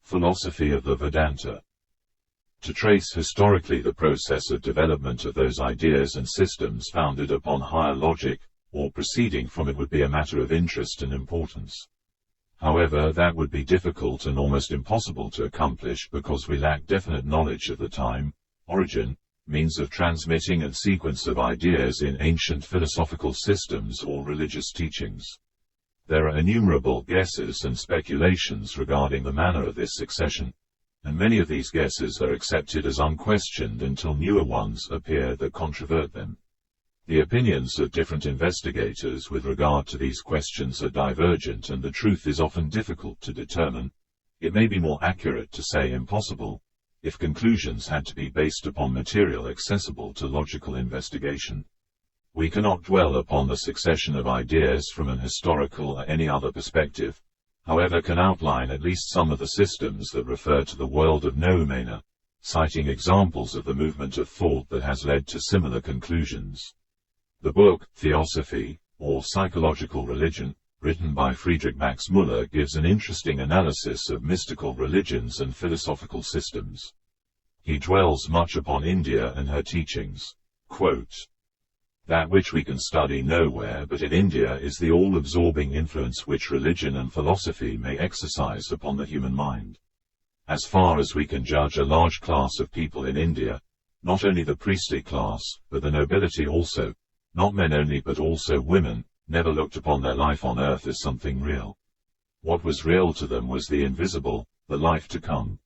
Philosophy of the Vedanta. To trace historically the process of development of those ideas and systems founded upon higher logic, or proceeding from it, would be a matter of interest and importance. However, that would be difficult and almost impossible to accomplish because we lack definite knowledge of the time, origin, means of transmitting and sequence of ideas in ancient philosophical systems or religious teachings. There are innumerable guesses and speculations regarding the manner of this succession, and many of these guesses are accepted as unquestioned until newer ones appear that controvert them. The opinions of different investigators with regard to these questions are divergent, and the truth is often difficult to determine. It may be more accurate to say impossible, if conclusions had to be based upon material accessible to logical investigation. We cannot dwell upon the succession of ideas from an historical or any other perspective, however can outline at least some of the systems that refer to the world of noumena, citing examples of the movement of thought that has led to similar conclusions. The book, Theosophy, or Psychological Religion, written by Friedrich Max Müller, gives an interesting analysis of mystical religions and philosophical systems. He dwells much upon India and her teachings. Quote, "That which we can study nowhere but in India is the all-absorbing influence which religion and philosophy may exercise upon the human mind. As far as we can judge, a large class of people in India, not only the priestly class, but the nobility also, not men only but also women, never looked upon their life on earth as something real. What was real to them was the invisible, the life to come.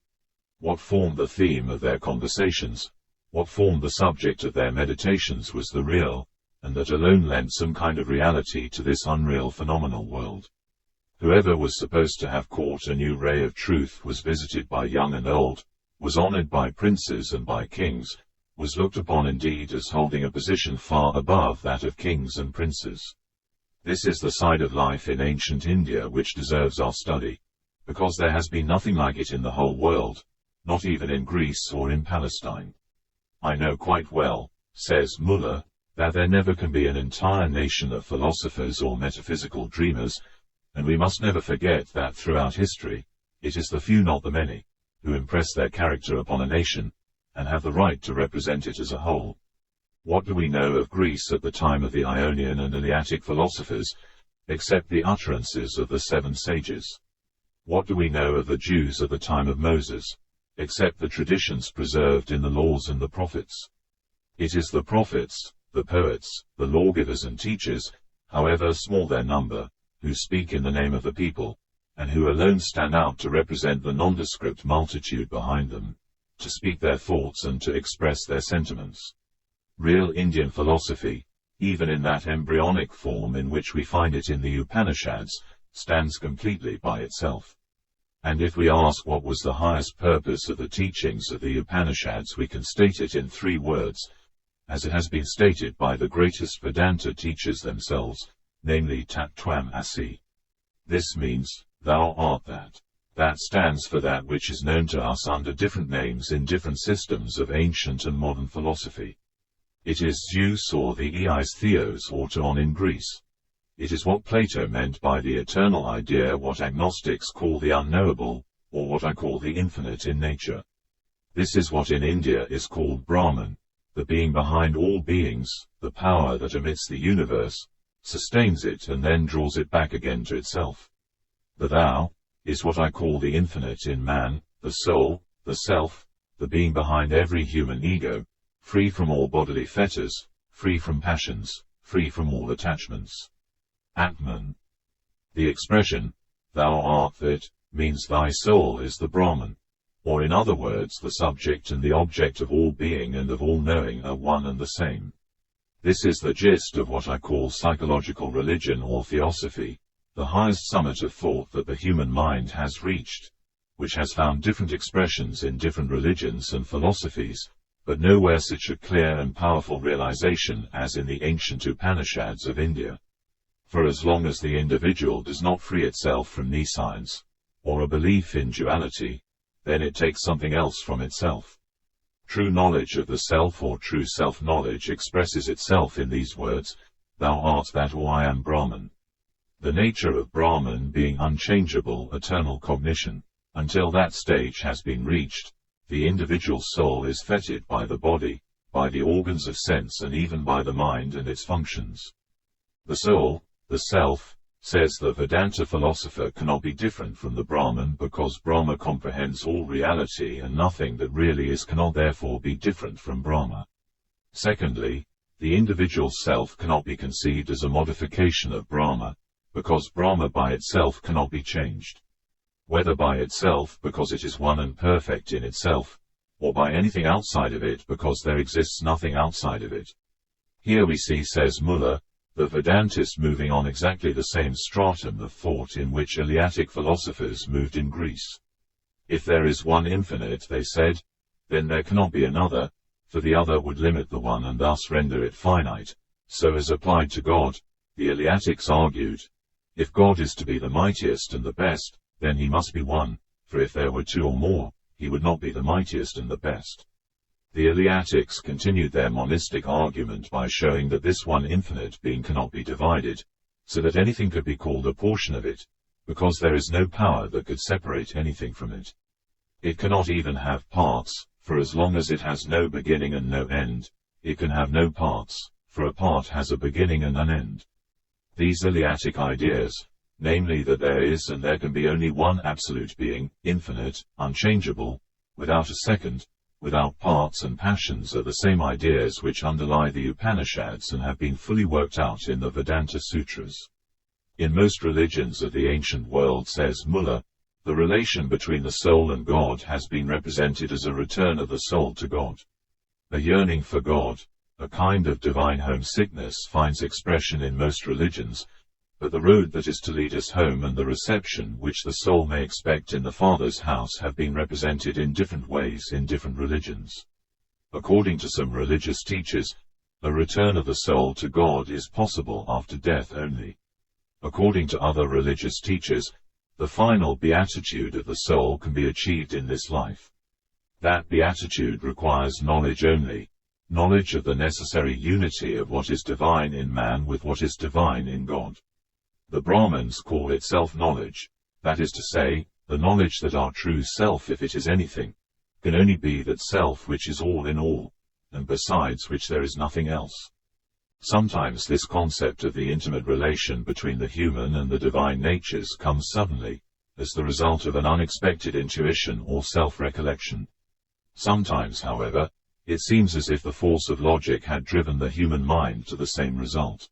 What formed the theme of their conversations, what formed the subject of their meditations was the real, and that alone lent some kind of reality to this unreal phenomenal world. Whoever was supposed to have caught a new ray of truth was visited by young and old, was honored by princes and by kings, was looked upon indeed as holding a position far above that of kings and princes. This is the side of life in ancient India which deserves our study, because there has been nothing like it in the whole world, not even in Greece or in Palestine. I know quite well," says Müller, "that there never can be an entire nation of philosophers or metaphysical dreamers, and we must never forget that throughout history, it is the few, not the many, who impress their character upon a nation, and have the right to represent it as a whole. What do we know of Greece at the time of the Ionian and Eleatic philosophers, except the utterances of the 7 sages? What do we know of the Jews at the time of Moses, except the traditions preserved in the laws and the prophets? It is the prophets, the poets, the lawgivers and teachers, however small their number, who speak in the name of the people, and who alone stand out to represent the nondescript multitude behind them, to speak their thoughts and to express their sentiments. Real Indian philosophy, even in that embryonic form in which we find it in the Upanishads, stands completely by itself. And if we ask what was the highest purpose of the teachings of the Upanishads, we can state it in 3 words, as it has been stated by the greatest Vedanta teachers themselves, namely Tat Tvam Asi. This means, thou art that. That stands for that which is known to us under different names in different systems of ancient and modern philosophy. It is Zeus, or the Eis Theos, or Theon in Greece. It is what Plato meant by the eternal idea, what agnostics call the unknowable, or what I call the infinite in nature. This is what in India is called Brahman, the being behind all beings, the power that emits the universe, sustains it and then draws it back again to itself. The thou is what I call the infinite in man, the soul, the self, the being behind every human ego, free from all bodily fetters, free from passions, free from all attachments. Atman. The expression, thou art that, means thy soul is the Brahman, or in other words, the subject and the object of all being and of all knowing are one and the same. This is the gist of what I call psychological religion or theosophy, the highest summit of thought that the human mind has reached, which has found different expressions in different religions and philosophies, but nowhere such a clear and powerful realization as in the ancient Upanishads of India. For as long as the individual does not free itself from nescience, or a belief in duality, then it takes something else from itself. True knowledge of the self or true self-knowledge expresses itself in these words, thou art that, or I am Brahman. The nature of Brahman being unchangeable eternal cognition, Until that stage has been reached, the individual soul is fettered by the body, by the organs of sense, and even by the mind and its functions. The soul, the self, says the Vedanta philosopher, cannot be different from the Brahman, because Brahma comprehends all reality, and nothing that really is cannot therefore be different from Brahma. Secondly, the individual self cannot be conceived as a modification of Brahma, because Brahma by itself cannot be changed. Whether by itself, because it is one and perfect in itself, or by anything outside of it, because there exists nothing outside of it. Here we see, says Muller, the Vedantist moving on exactly the same stratum of thought in which Eleatic philosophers moved in Greece. If there is one infinite, they said, then there cannot be another, for the other would limit the one and thus render it finite. So as applied to God, the Eleatics argued, if God is to be the mightiest and the best, then he must be one, for if there were two or more, he would not be the mightiest and the best. The Eleatics continued their monistic argument by showing that this one infinite being cannot be divided, so that anything could be called a portion of it, because there is no power that could separate anything from it. It cannot even have parts, for as long as it has no beginning and no end, it can have no parts, for a part has a beginning and an end. These Eleatic ideas, namely that there is and there can be only one absolute being, infinite, unchangeable, without a second, without parts and passions, are the same ideas which underlie the Upanishads and have been fully worked out in the Vedanta Sutras. In most religions of the ancient world, says Muller, the relation between the soul and God has been represented as a return of the soul to God. A yearning for God, a kind of divine homesickness, finds expression in most religions, but the road that is to lead us home and the reception which the soul may expect in the Father's house have been represented in different ways in different religions. According to some religious teachers, a return of the soul to God is possible after death only. According to other religious teachers, the final beatitude of the soul can be achieved in this life. That beatitude requires knowledge only, knowledge of the necessary unity of what is divine in man with what is divine in God. The Brahmins call it self-knowledge, that is to say, the knowledge that our true self, if it is anything, can only be that self which is all in all, and besides which there is nothing else. Sometimes this concept of the intimate relation between the human and the divine natures comes suddenly, as the result of an unexpected intuition or self-recollection. Sometimes, however, it seems as if the force of logic had driven the human mind to the same result.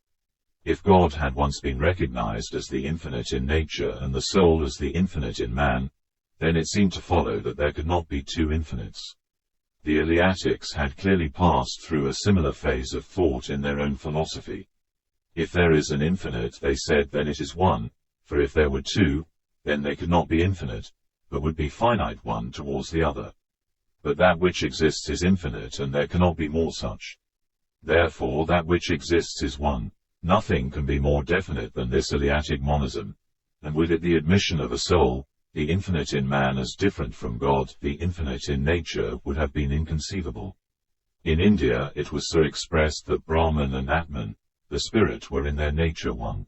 If God had once been recognized as the infinite in nature and the soul as the infinite in man, then it seemed to follow that there could not be two infinites. The Eleatics had clearly passed through a similar phase of thought in their own philosophy. If there is an infinite, they said, then it is one, for if there were two, then they could not be infinite, but would be finite one towards the other. But that which exists is infinite, and there cannot be more such. Therefore that which exists is one. Nothing can be more definite than this Eleatic monism, and with it the admission of a soul, the infinite in man as different from God, the infinite in nature, would have been inconceivable. In India it was so expressed that Brahman and Atman, the spirit, were in their nature one.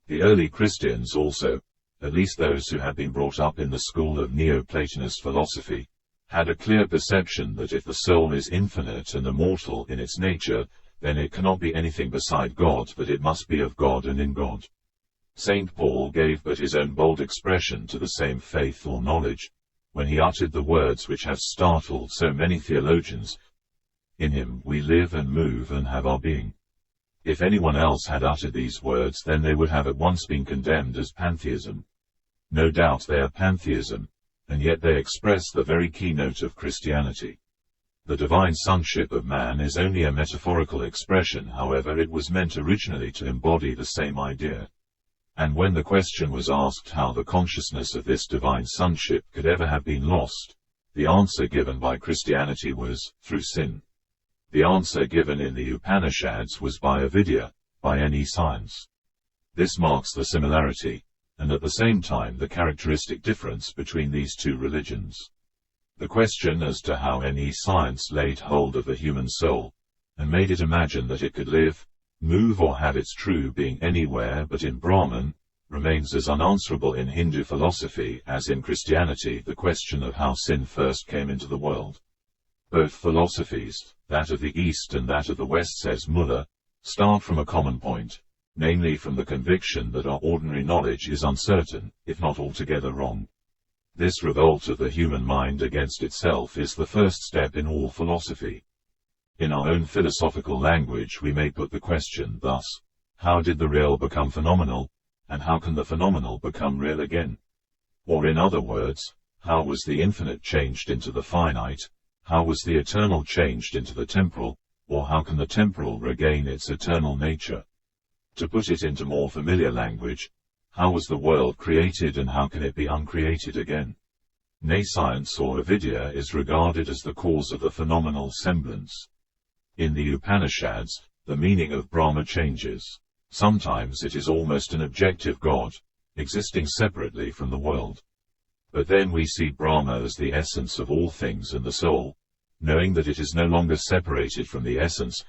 The early Christians also, at least those who had been brought up in the school of Neo-Platonist philosophy, had a clear perception that if the soul is infinite and immortal in its nature, then it cannot be anything beside God, but it must be of God and in God. St. Paul gave but his own bold expression to the same faith or knowledge, when he uttered the words which have startled so many theologians, "In him we live and move and have our being." If anyone else had uttered these words, then they would have at once been condemned as pantheism. No doubt they are pantheism, and yet they express the very keynote of Christianity. The divine sonship of man is only a metaphorical expression, however it was meant originally to embody the same idea. And when the question was asked how the consciousness of this divine sonship could ever have been lost, the answer given by Christianity was, through sin. The answer given in the Upanishads was by avidya, by any science. This marks the similarity, and at the same time the characteristic difference between these two religions. The question as to how any science laid hold of the human soul, and made it imagine that it could live, move or have its true being anywhere but in Brahman, remains as unanswerable in Hindu philosophy as in Christianity the question of how sin first came into the world. Both philosophies, that of the East and that of the West, says Muller, start from a common point, namely from the conviction that our ordinary knowledge is uncertain, if not altogether wrong. This revolt of the human mind against itself is the first step in all philosophy. In our own philosophical language we may put the question thus: how did the real become phenomenal, and how can the phenomenal become real again? Or in other words, how was the infinite changed into the finite, how was the eternal changed into the temporal, or how can the temporal regain its eternal nature? To put it into more familiar language, how was the world created and how can it be uncreated again? Nescience or avidya is regarded as the cause of the phenomenal semblance. In the Upanishads, the meaning of Brahma changes. Sometimes it is almost an objective God, existing separately from the world. But then we see Brahma as the essence of all things, and the soul, knowing that it is no longer separated from the essence,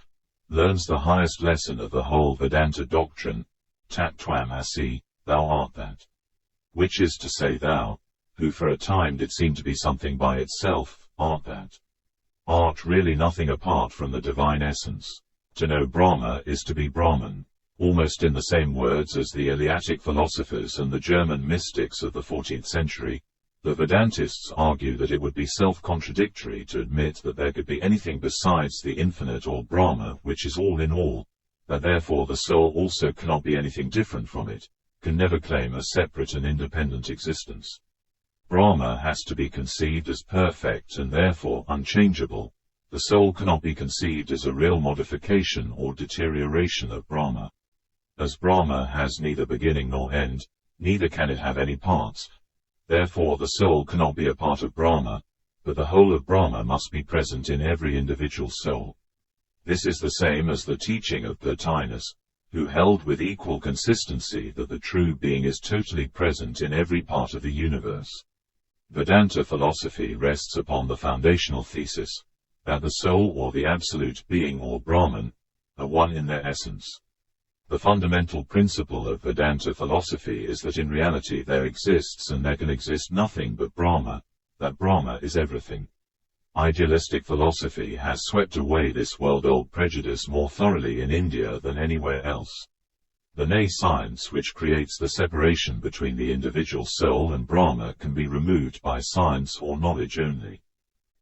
learns the highest lesson of the whole Vedanta doctrine, tat tvam asi, thou art that. Which is to say, thou, who for a time did seem to be something by itself, art that. Art really nothing apart from the divine essence. To know Brahma is to be Brahman, almost in the same words as the Eleatic philosophers and the German mystics of the 14th century. The Vedantists argue that it would be self-contradictory to admit that there could be anything besides the infinite or Brahma, which is all in all, that therefore the soul also cannot be anything different from it, can never claim a separate and independent existence. Brahma has to be conceived as perfect and therefore unchangeable. The soul cannot be conceived as a real modification or deterioration of Brahma. As Brahma has neither beginning nor end, neither can it have any parts. Therefore the soul cannot be a part of Brahma, but the whole of Brahma must be present in every individual soul. This is the same as the teaching of Plotinus, who held with equal consistency that the true being is totally present in every part of the universe. Vedanta philosophy rests upon the foundational thesis that the soul or the absolute being or Brahman are one in their essence. The fundamental principle of Vedanta philosophy is that in reality there exists and there can exist nothing but Brahma, that Brahma is everything. Idealistic philosophy has swept away this world-old prejudice more thoroughly in India than anywhere else. The nescience which creates the separation between the individual soul and Brahma can be removed by science or knowledge only.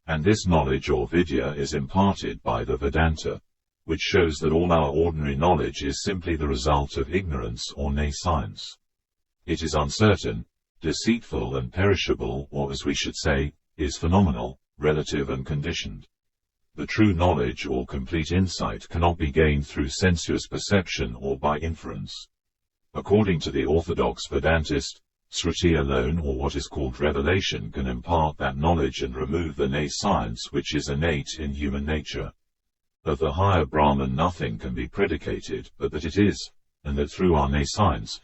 And this knowledge or vidya is imparted by the Vedanta, which shows that all our ordinary knowledge is simply the result of ignorance or nescience. It is uncertain, deceitful and perishable, or as we should say, is phenomenal, relative and conditioned. The true knowledge or complete insight cannot be gained through sensuous perception or by inference. According to the orthodox Vedantist, Shruti alone, or what is called revelation, can impart that knowledge and remove the nescience which is innate in human nature. Of the higher Brahman nothing can be predicated but that it is, and that through our nescience,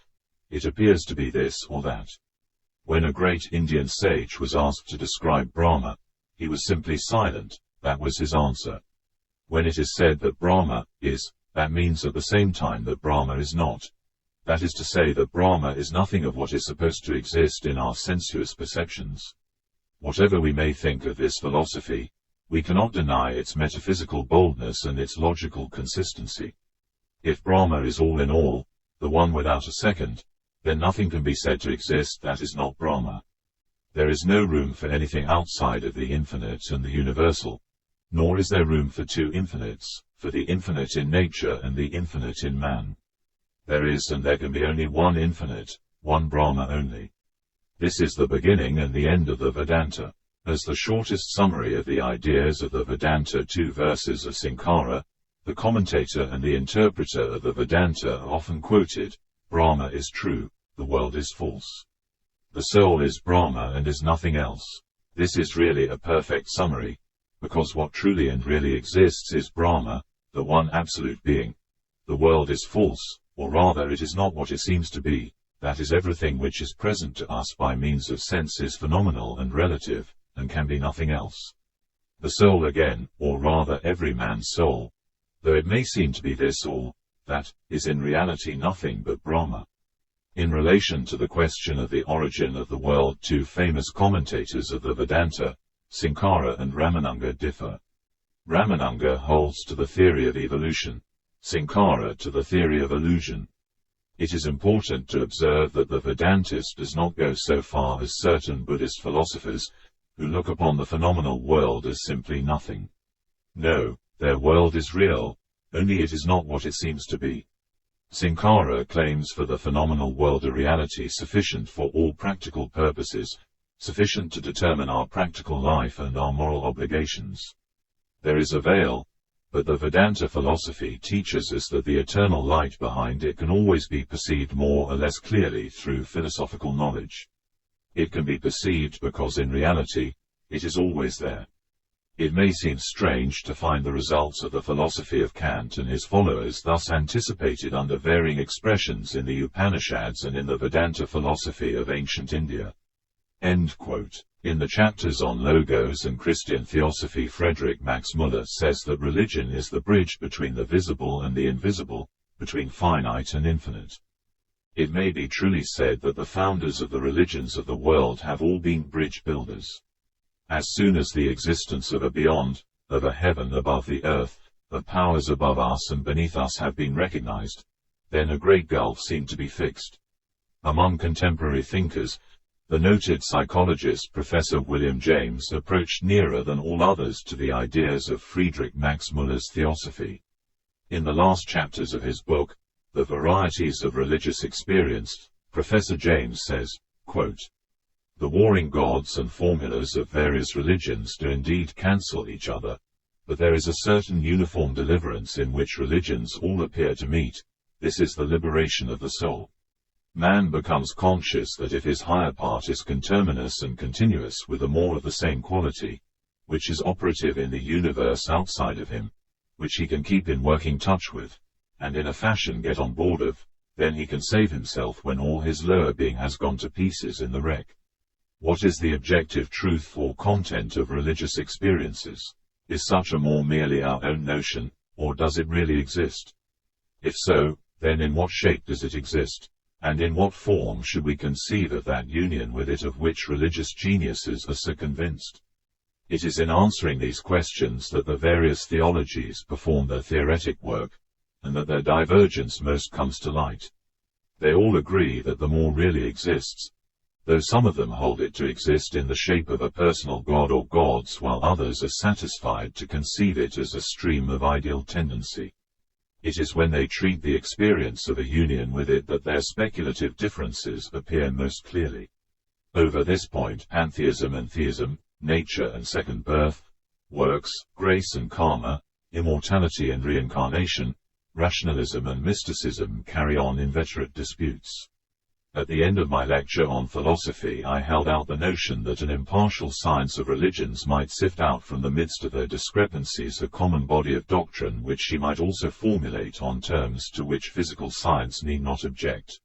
it appears to be this or that. When a great Indian sage was asked to describe Brahma, he was simply silent. That was his answer. When it is said that Brahma is, that means at the same time that Brahma is not. That is to say that Brahma is nothing of what is supposed to exist in our sensuous perceptions. Whatever we may think of this philosophy, we cannot deny its metaphysical boldness and its logical consistency. If Brahma is all in all, the one without a second, then nothing can be said to exist that is not Brahma. There is no room for anything outside of the infinite and the universal, nor is there room for two infinites, for the infinite in nature and the infinite in man. There is and there can be only one infinite, one Brahma only. This is the beginning and the end of the Vedanta. As the shortest summary of the ideas of the Vedanta 2 verses of Sankara, the commentator and the interpreter of the Vedanta are often quoted: Brahma is true, the world is false. The soul is Brahma and is nothing else. This is really a perfect summary, because what truly and really exists is Brahma, the one absolute being. The world is false, or rather it is not what it seems to be, that is everything which is present to us by means of sense is phenomenal and relative, and can be nothing else. The soul again, or rather every man's soul, though it may seem to be this or that, is in reality nothing but Brahma. In relation to the question of the origin of the world, two famous commentators of the Vedanta, Sankara and Ramananga, differ. Ramananga holds to the theory of evolution, Sankara to the theory of illusion. It is important to observe that the Vedantist does not go so far as certain Buddhist philosophers, who look upon the phenomenal world as simply nothing. No, their world is real, only it is not what it seems to be. Sankara claims for the phenomenal world a reality sufficient for all practical purposes, sufficient to determine our practical life and our moral obligations. There is a veil, but the Vedanta philosophy teaches us that the eternal light behind it can always be perceived more or less clearly through philosophical knowledge. It can be perceived because in reality, it is always there. It may seem strange to find the results of the philosophy of Kant and his followers thus anticipated under varying expressions in the Upanishads and in the Vedanta philosophy of ancient India. End quote. In the chapters on Logos and Christian Theosophy, Friedrich Max Müller says that religion is the bridge between the visible and the invisible, between finite and infinite. It may be truly said that the founders of the religions of the world have all been bridge builders. As soon as the existence of a beyond, of a heaven above the earth, of powers above us and beneath us have been recognized, then a great gulf seemed to be fixed. Among contemporary thinkers, the noted psychologist Professor William James approached nearer than all others to the ideas of Friedrich Max Müller's theosophy. In the last chapters of his book, The Varieties of Religious Experience, Professor James says, quote, "The warring gods and formulas of various religions do indeed cancel each other, but there is a certain uniform deliverance in which religions all appear to meet. This is the liberation of the soul. Man becomes conscious that if his higher part is conterminous and continuous with a more of the same quality, which is operative in the universe outside of him, which he can keep in working touch with, and in a fashion get on board of, then he can save himself when all his lower being has gone to pieces in the wreck. What is the objective truth or content of religious experiences? Is such a more merely our own notion, or does it really exist? If so, then in what shape does it exist? And in what form should we conceive of that union with it of which religious geniuses are so convinced? It is in answering these questions that the various theologies perform their theoretic work, and that their divergence most comes to light. They all agree that the more really exists, though some of them hold it to exist in the shape of a personal god or gods, while others are satisfied to conceive it as a stream of ideal tendency. It is when they treat the experience of a union with it that their speculative differences appear most clearly. Over this point, pantheism and theism, nature and second birth, works, grace and karma, immortality and reincarnation, rationalism and mysticism carry on inveterate disputes. At the end of my lecture on philosophy, I held out the notion that an impartial science of religions might sift out from the midst of their discrepancies a common body of doctrine which she might also formulate on terms to which physical science need not object.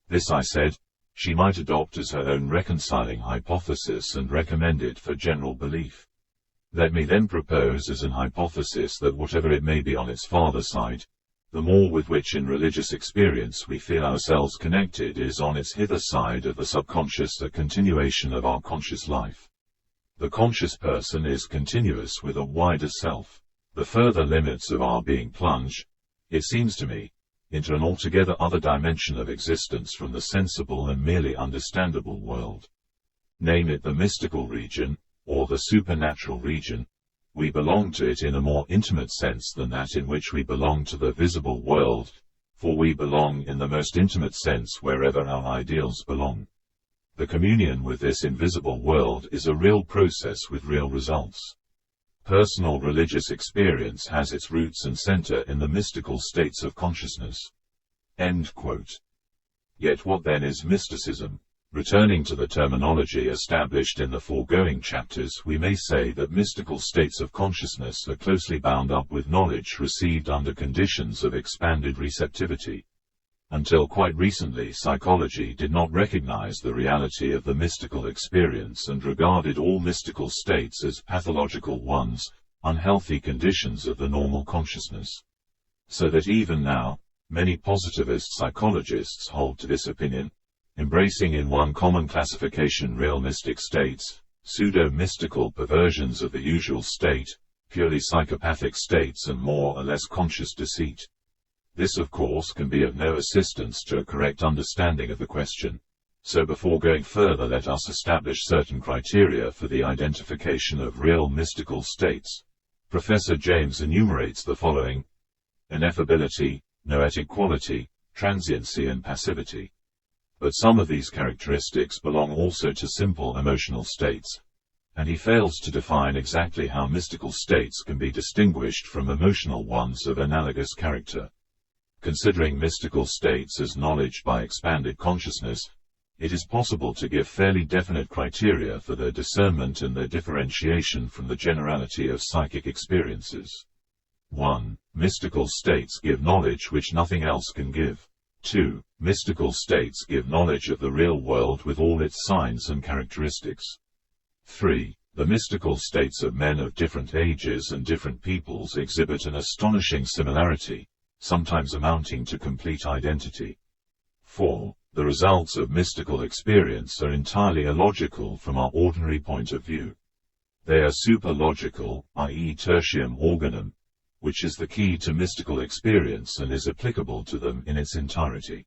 This, I said, she might adopt as her own reconciling hypothesis and recommend it for general belief. Let me then propose as an hypothesis that whatever it may be on its farther side, the more with which in religious experience we feel ourselves connected is on its hither side of the subconscious a continuation of our conscious life. The conscious person is continuous with a wider self. The further limits of our being plunge, it seems to me, into an altogether other dimension of existence from the sensible and merely understandable world. Name it the mystical region, or the supernatural region. We belong to it in a more intimate sense than that in which we belong to the visible world, for we belong in the most intimate sense wherever our ideals belong. The communion with this invisible world is a real process with real results. Personal religious experience has its roots and center in the mystical states of consciousness. End quote. Yet what then is mysticism? Returning to the terminology established in the foregoing chapters, we may say that mystical states of consciousness are closely bound up with knowledge received under conditions of expanded receptivity. Until quite recently, psychology did not recognize the reality of the mystical experience and regarded all mystical states as pathological ones, unhealthy conditions of the normal consciousness. So that even now, Many positivist psychologists hold to this opinion, embracing in one common classification real mystic states, pseudo-mystical perversions of the usual state, purely psychopathic states, and more or less conscious deceit. This, of course, can be of no assistance to a correct understanding of the question. So before going further, let us establish certain criteria for the identification of real mystical states. Professor James enumerates the following: ineffability, noetic quality, transiency and passivity. But some of these characteristics belong also to simple emotional states, and he fails to define exactly how mystical states can be distinguished from emotional ones of analogous character. Considering mystical states as knowledge by expanded consciousness, it is possible to give fairly definite criteria for their discernment and their differentiation from the generality of psychic experiences. 1. Mystical states give knowledge which nothing else can give. 2. Mystical states give knowledge of the real world with all its signs and characteristics. 3. The mystical states of men of different ages and different peoples exhibit an astonishing similarity, sometimes amounting to complete identity. 4. The results of mystical experience are entirely illogical from our ordinary point of view. They are superlogical, i.e. Tertium Organum, which is the key to mystical experience and is applicable to them in its entirety.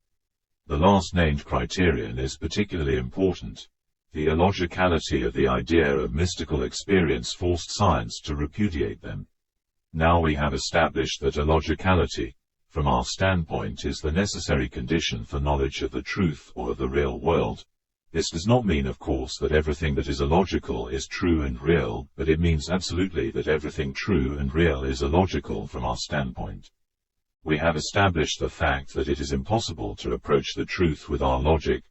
The last named criterion is particularly important. The illogicality of the idea of mystical experience forced science to repudiate them. Now we have established that illogicality, from our standpoint, is the necessary condition for knowledge of the truth or of the real world. This does not mean, of course, that everything that is illogical is true and real, but it means absolutely that everything true and real is illogical from our standpoint. We have established the fact that it is impossible to approach the truth with our logic,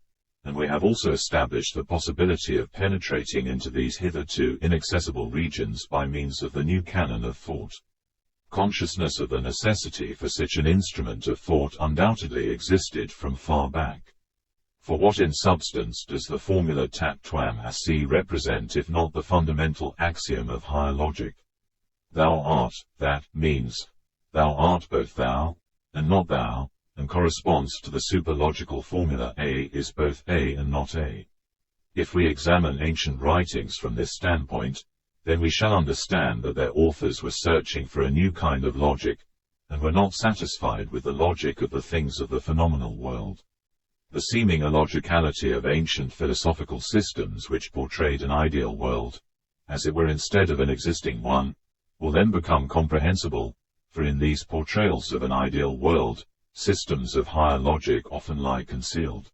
and we have also established the possibility of penetrating into these hitherto inaccessible regions by means of the new canon of thought. Consciousness of the necessity for such an instrument of thought undoubtedly existed from far back. For what in substance does the formula Tertium Organum represent if not the fundamental axiom of higher logic? Thou art, that means, thou art both thou, and not thou, and corresponds to the superlogical formula A is both A and not A. If we examine ancient writings from this standpoint, then we shall understand that their authors were searching for a new kind of logic, and were not satisfied with the logic of the things of the phenomenal world. The seeming illogicality of ancient philosophical systems which portrayed an ideal world, as it were instead of an existing one, will then become comprehensible, for in these portrayals of an ideal world, systems of higher logic often lie concealed.